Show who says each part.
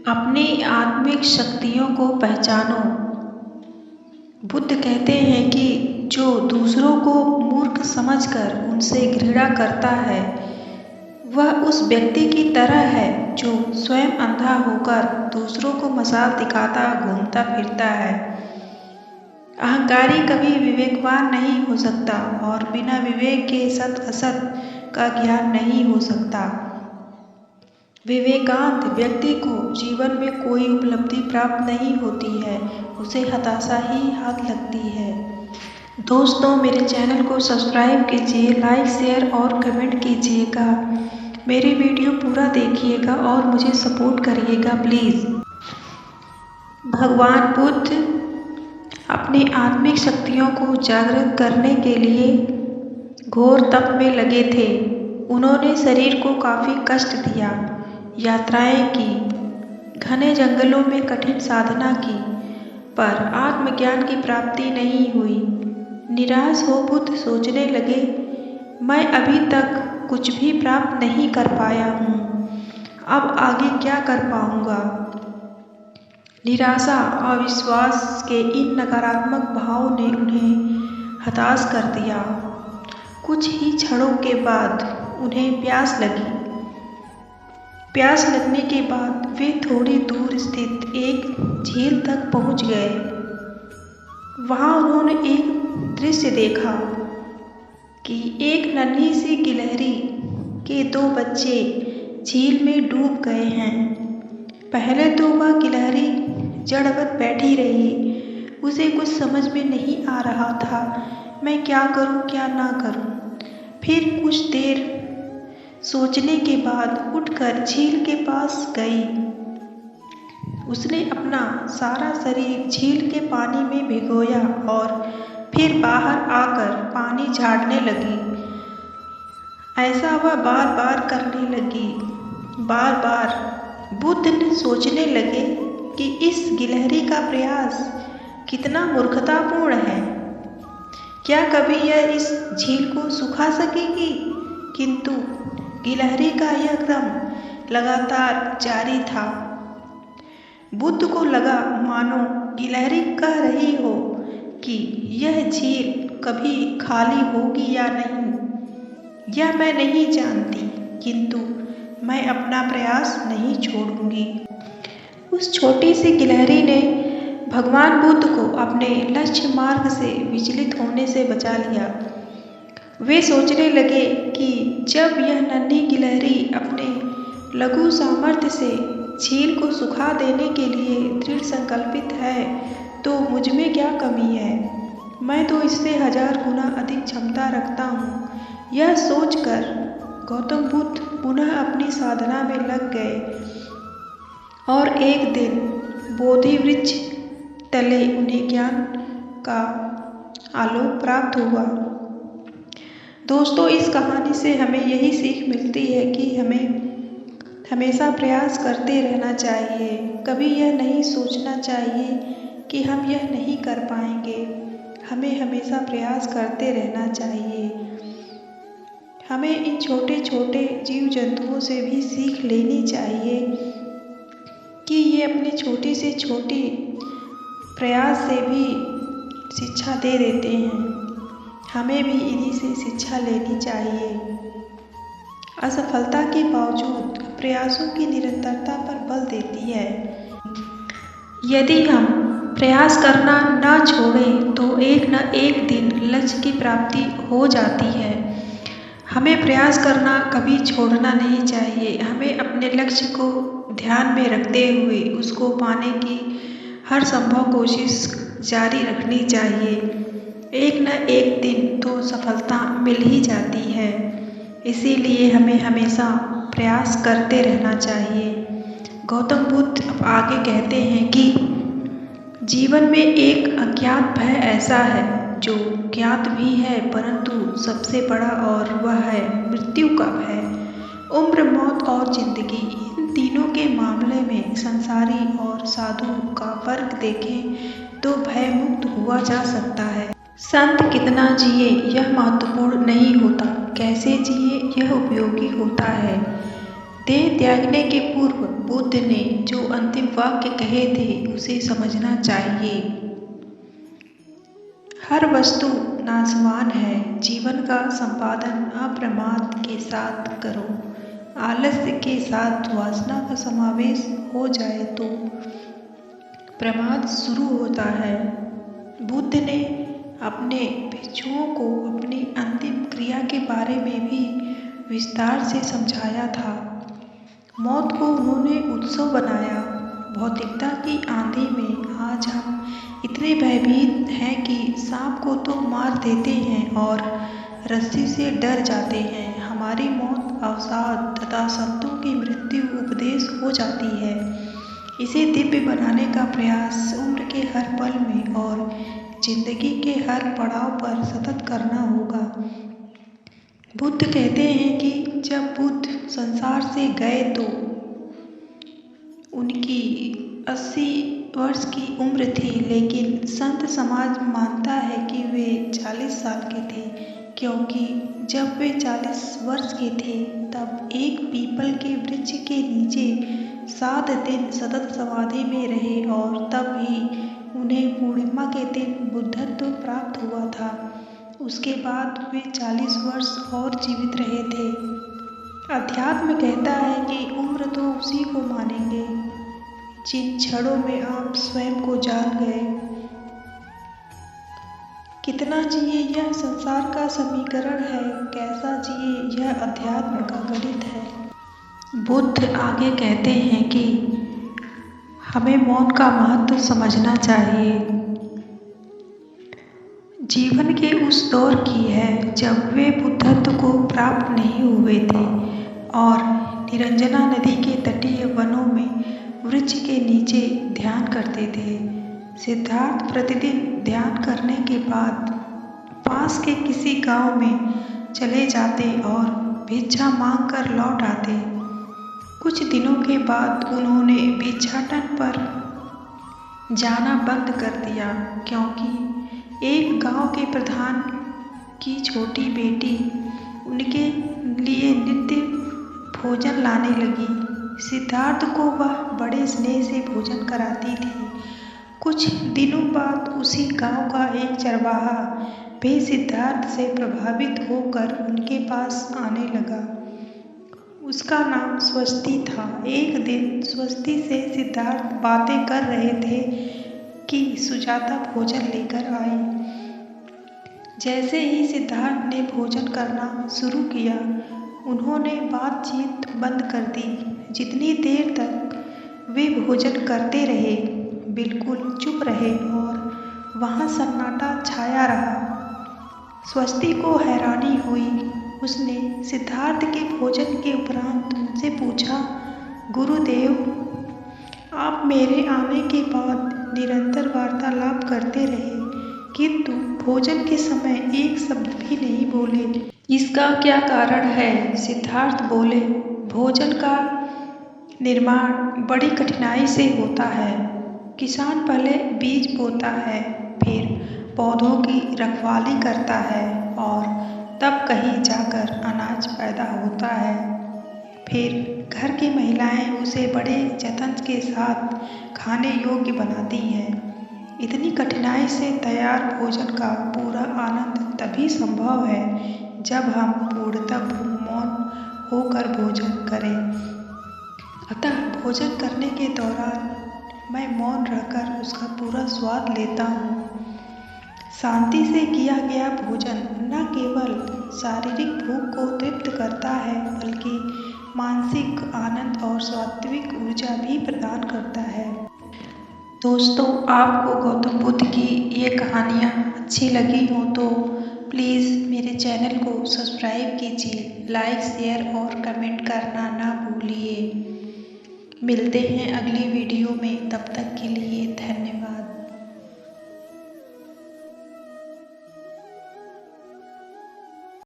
Speaker 1: अपनी आत्मिक शक्तियों को पहचानो। बुद्ध कहते हैं कि जो दूसरों को मूर्ख समझकर उनसे घृणा करता है, वह उस व्यक्ति की तरह है जो स्वयं अंधा होकर दूसरों को मसाल दिखाता घूमता फिरता है। अहंकारी कभी विवेकवान नहीं हो सकता और बिना विवेक के सत असत का ज्ञान नहीं हो सकता। विवेकांत व्यक्ति को जीवन में कोई उपलब्धि प्राप्त नहीं होती है, उसे हताशा ही हाथ लगती है। दोस्तों, मेरे चैनल को सब्सक्राइब कीजिए, लाइक शेयर और कमेंट कीजिएगा। मेरी वीडियो पूरा देखिएगा और मुझे सपोर्ट करिएगा प्लीज़। भगवान बुद्ध अपनी आत्मिक शक्तियों को जागृत करने के लिए घोर तप में लगे थे। उन्होंने शरीर को काफ़ी कष्ट दिया, यात्राएं की, घने जंगलों में कठिन साधना की, पर आत्मज्ञान की प्राप्ति नहीं हुई। निराश हो बुद्ध सोचने लगे, मैं अभी तक कुछ भी प्राप्त नहीं कर पाया हूँ, अब आगे क्या कर पाऊँगा। निराशा, अविश्वास के इन नकारात्मक भाव ने उन्हें हताश कर दिया। कुछ ही क्षणों के बाद उन्हें प्यास लगी। प्यास लगने के बाद वे थोड़ी दूर स्थित एक झील तक पहुंच गए। वहां उन्होंने एक दृश्य देखा कि एक नन्ही सी गिलहरी के 2 बच्चे झील में डूब गए हैं। पहले तो वह गिलहरी जड़वत बैठी रही। उसे कुछ समझ में नहीं आ रहा था, मैं क्या करूं क्या ना करूं। फिर कुछ देर सोचने के बाद उठकर झील के पास गई। उसने अपना सारा शरीर झील के पानी में भिगोया और फिर बाहर आकर पानी झाड़ने लगी। ऐसा वह बार बार करने लगी। बार बार बुद्ध ने सोचने लगे कि इस गिलहरी का प्रयास कितना मूर्खतापूर्ण है। क्या कभी यह इस झील को सुखा सकेगी? किंतु गिलहरी का यह क्रम लगातार जारी था। बुद्ध को लगा मानो गिलहरी कह रही हो कि यह झील कभी खाली होगी या नहीं, यह मैं नहीं जानती, किंतु मैं अपना प्रयास नहीं छोड़ूंगी। उस छोटी सी गिलहरी ने भगवान बुद्ध को अपने लक्ष्य मार्ग से विचलित होने से बचा लिया। वे सोचने लगे कि जब यह नन्ही गिलहरी अपने लघु सामर्थ्य से झील को सुखा देने के लिए दृढ़ संकल्पित है, तो मुझ में क्या कमी है। मैं तो इससे 1000 गुना अधिक क्षमता रखता हूँ। यह सोचकर गौतम बुद्ध पुनः अपनी साधना में लग गए और एक दिन बोधि वृक्ष तले उन्हें ज्ञान का आलोक प्राप्त हुआ। दोस्तों, इस कहानी से हमें यही सीख मिलती है कि हमें हमेशा प्रयास करते रहना चाहिए। कभी यह नहीं सोचना चाहिए कि हम यह नहीं कर पाएंगे। हमें हमेशा प्रयास करते रहना चाहिए। हमें इन छोटे छोटे जीव जंतुओं से भी सीख लेनी चाहिए कि ये अपनी छोटी से छोटी प्रयास से भी शिक्षा दे देते हैं। हमें भी इन्हीं से शिक्षा लेनी चाहिए। असफलता के बावजूद प्रयासों की निरंतरता पर बल देती है। यदि हम प्रयास करना न छोड़ें तो एक न एक दिन लक्ष्य की प्राप्ति हो जाती है। हमें प्रयास करना कभी छोड़ना नहीं चाहिए। हमें अपने लक्ष्य को ध्यान में रखते हुए उसको पाने की हर संभव कोशिश जारी रखनी चाहिए। एक न एक दिन तो सफलता मिल ही जाती है। इसीलिए हमें हमेशा प्रयास करते रहना चाहिए। गौतम बुद्ध अब आगे कहते हैं कि जीवन में एक अज्ञात भय ऐसा है जो ज्ञात भी है परंतु सबसे बड़ा, और वह है मृत्यु का भय। उम्र, मौत और जिंदगी, इन तीनों के मामले में संसारी और साधु का फर्क देखें तो भय मुक्त हुआ जा सकता है। संत कितना जिए यह महत्वपूर्ण नहीं होता, कैसे जिए यह उपयोगी होता है। देह त्यागने के पूर्व बुद्ध ने जो अंतिम वाक्य कहे थे उसे समझना चाहिए। हर वस्तु नाशवान है। जीवन का संपादन अप्रमाद के साथ करो। आलस्य के साथ वासना का समावेश हो जाए तो प्रमाद शुरू होता है। बुद्ध ने अपने भिक्षुओं को अपनी अंतिम क्रिया के बारे में भी विस्तार से समझाया था। मौत को उन्होंने उत्सव बनाया। भौतिकता की आंधी में आज हम इतने भयभीत हैं कि सांप को तो मार देते हैं और रस्सी से डर जाते हैं। हमारी मौत अवसाद तथा संतों की मृत्यु उपदेश हो जाती है। इसे दिव्य बनाने का प्रयास उम्र के हर पल में और जिंदगी के हर पड़ाव पर सतत करना होगा। बुद्ध कहते हैं कि जब बुद्ध संसार से गए तो उनकी 80 वर्ष की उम्र थी, लेकिन संत समाज मानता है कि वे 40 साल के थे, क्योंकि जब वे 40 वर्ष के थे तब एक पीपल के वृक्ष के नीचे 7 दिन सतत समाधि में रहे और तब ही उन्हें पूर्णिमा के दिन बुद्धत्व प्राप्त हुआ था। उसके बाद वे 40 वर्ष और जीवित रहे थे। अध्यात्म कहता है कि उम्र तो उसी को मानेंगे जिन क्षणों में आप स्वयं को जान गए। कितना जिए यह संसार का समीकरण है, कैसा जिए यह अध्यात्म का गणित है। बुद्ध आगे कहते हैं कि हमें मौन का महत्व समझना चाहिए। जीवन के उस दौर की है जब वे बुद्धत्व को प्राप्त नहीं हुए थे और निरंजना नदी के तटीय वनों में वृक्ष के नीचे ध्यान करते थे। सिद्धार्थ प्रतिदिन ध्यान करने के बाद पास के किसी गांव में चले जाते और भिक्षा मांगकर लौट आते। कुछ दिनों के बाद उन्होंने भिक्षाटन पर जाना बंद कर दिया, क्योंकि एक गांव के प्रधान की छोटी बेटी उनके लिए नित्य भोजन लाने लगी। सिद्धार्थ को वह बड़े स्नेह से भोजन कराती थी। कुछ दिनों बाद उसी गांव का एक चरवाहा भी सिद्धार्थ से प्रभावित होकर उनके पास आने लगा। उसका नाम स्वस्ति था। एक दिन स्वस्ति से सिद्धार्थ बातें कर रहे थे कि सुजाता भोजन लेकर आई। जैसे ही सिद्धार्थ ने भोजन करना शुरू किया, उन्होंने बातचीत बंद कर दी। जितनी देर तक वे भोजन करते रहे, बिल्कुल चुप रहे और वहाँ सन्नाटा छाया रहा। स्वस्ति को हैरानी हुई। उसने सिद्धार्थ के भोजन के उपरांत उनसे पूछा, गुरुदेव, आप मेरे आने के बाद निरंतर वार्तालाप करते रहे, किंतु भोजन के समय एक शब्द भी नहीं बोले। इसका क्या कारण है? सिद्धार्थ बोले, भोजन का निर्माण बड़ी कठिनाई से होता है। किसान पहले बीज बोता है, फिर पौधों की रखवाली करता है और तब कहीं जाकर अनाज पैदा होता है। फिर घर की महिलाएं उसे बड़े जतन के साथ खाने योग्य बनाती हैं। इतनी कठिनाई से तैयार भोजन का पूरा आनंद तभी संभव है जब हम पूर्णतः मौन होकर भोजन करें। अतः भोजन करने के दौरान मैं मौन रहकर उसका पूरा स्वाद लेता हूँ। शांति से किया गया भोजन न केवल शारीरिक भूख को तृप्त करता है, बल्कि मानसिक आनंद और सात्विक ऊर्जा भी प्रदान करता है। दोस्तों, आपको गौतम बुद्ध की ये कहानियाँ अच्छी लगी हो तो प्लीज़ मेरे चैनल को सब्सक्राइब कीजिए, लाइक, शेयर और कमेंट करना ना भूलिए। मिलते हैं अगली वीडियो में, तब तक के लिए धन्यवाद।